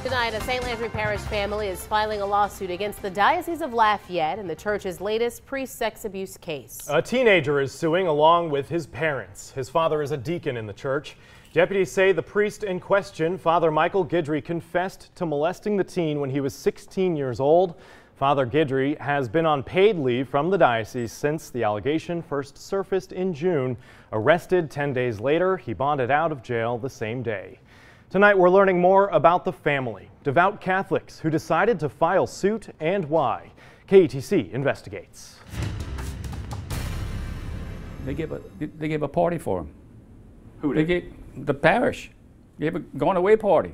Tonight, a St. Landry Parish family is filing a lawsuit against the Diocese of Lafayette in the church's latest priest sex abuse case. A teenager is suing along with his parents. His father is a deacon in the church. Deputies say the priest in question, Father Michael Guidry, confessed to molesting the teen when he was 16 years old. Father Guidry has been on paid leave from the diocese since the allegation first surfaced in June. Arrested 10 days later, he bonded out of jail the same day. Tonight, we're learning more about the family, devout Catholics who decided to file suit and why. KETC investigates. They gave a party for him. Who They did? gave the parish. Gave a going away party.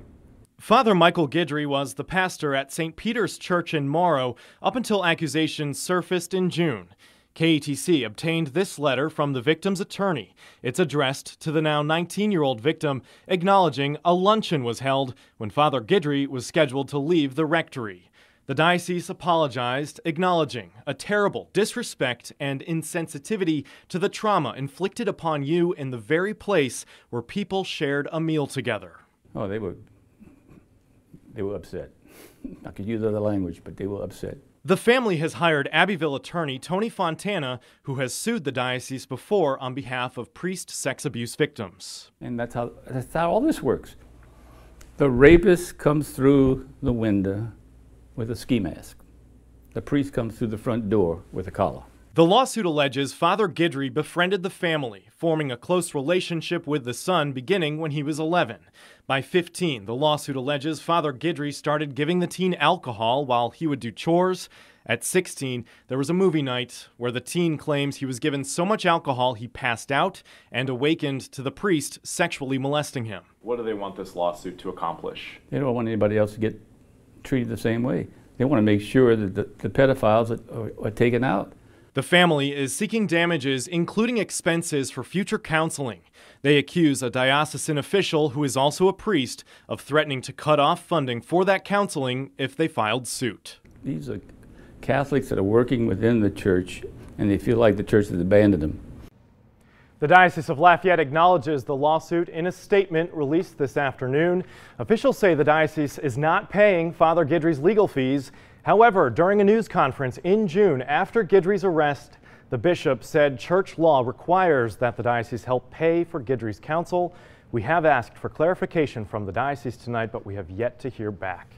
Father Michael Guidry was the pastor at St. Peter's Church in Morrow up until accusations surfaced in June. KETC obtained this letter from the victim's attorney. It's addressed to the now 19-year-old victim, acknowledging a luncheon was held when Father Guidry was scheduled to leave the rectory. The diocese apologized, acknowledging a terrible disrespect and insensitivity to the trauma inflicted upon you in the very place where people shared a meal together. Oh, they were upset. I could use other language, but they were upset. The family has hired Abbeville attorney Tony Fontana, who has sued the diocese before on behalf of priest sex abuse victims. And that's how all this works. The rapist comes through the window with a ski mask. The priest comes through the front door with a collar. The lawsuit alleges Father Guidry befriended the family, forming a close relationship with the son beginning when he was 11. By 15, the lawsuit alleges Father Guidry started giving the teen alcohol while he would do chores. At 16, there was a movie night where the teen claims he was given so much alcohol he passed out and awakened to the priest sexually molesting him. What do they want this lawsuit to accomplish? They don't want anybody else to get treated the same way. They want to make sure that the pedophiles are taken out. The family is seeking damages, including expenses for future counseling. They accuse a diocesan official, who is also a priest, of threatening to cut off funding for that counseling if they filed suit. These are Catholics that are working within the church, and they feel like the church has abandoned them. The Diocese of Lafayette acknowledges the lawsuit in a statement released this afternoon. Officials say the diocese is not paying Father Guidry's legal fees. However, during a news conference in June after Guidry's arrest, the bishop said church law requires that the diocese help pay for Guidry's counsel. We have asked for clarification from the diocese tonight, but we have yet to hear back.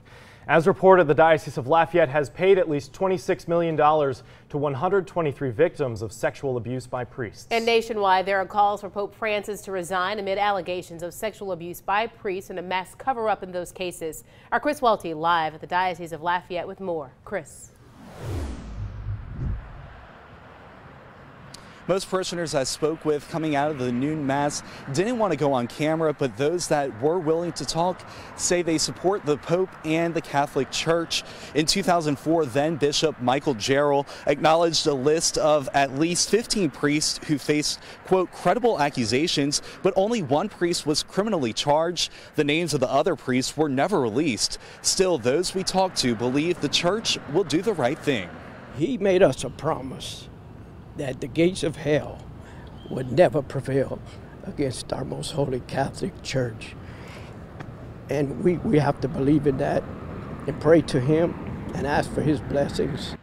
As reported, the Diocese of Lafayette has paid at least $26 million to 123 victims of sexual abuse by priests. And nationwide, there are calls for Pope Francis to resign amid allegations of sexual abuse by priests and a mass cover-up in those cases. Our Chris Welty live at the Diocese of Lafayette with more. Chris. Most parishioners I spoke with coming out of the noon mass didn't want to go on camera, but those that were willing to talk say they support the Pope and the Catholic Church. In 2004, then Bishop Michael Guidry acknowledged a list of at least 15 priests who faced, quote, credible accusations, but only one priest was criminally charged. The names of the other priests were never released. Still, those we talked to believe the church will do the right thing. He made us a promise that the gates of hell would never prevail against our most holy Catholic Church. And we have to believe in that and pray to him and ask for his blessings.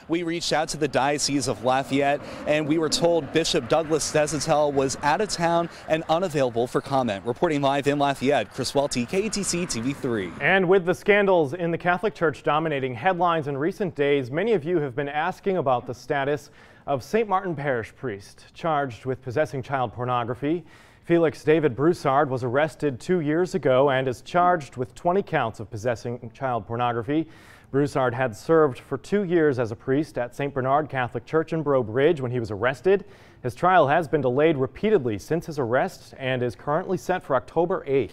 We reached out to the Diocese of Lafayette, and we were told Bishop Douglas Desatel was out of town and unavailable for comment. Reporting live in Lafayette, Chris Welty, KETC TV3. And with the scandals in the Catholic Church dominating headlines in recent days, many of you have been asking about the status of St. Martin Parish priest charged with possessing child pornography. Felix David Broussard was arrested 2 years ago and is charged with 20 counts of possessing child pornography. Broussard had served for 2 years as a priest at St. Bernard Catholic Church in Breaux Bridge when he was arrested. His trial has been delayed repeatedly since his arrest and is currently set for October 8th.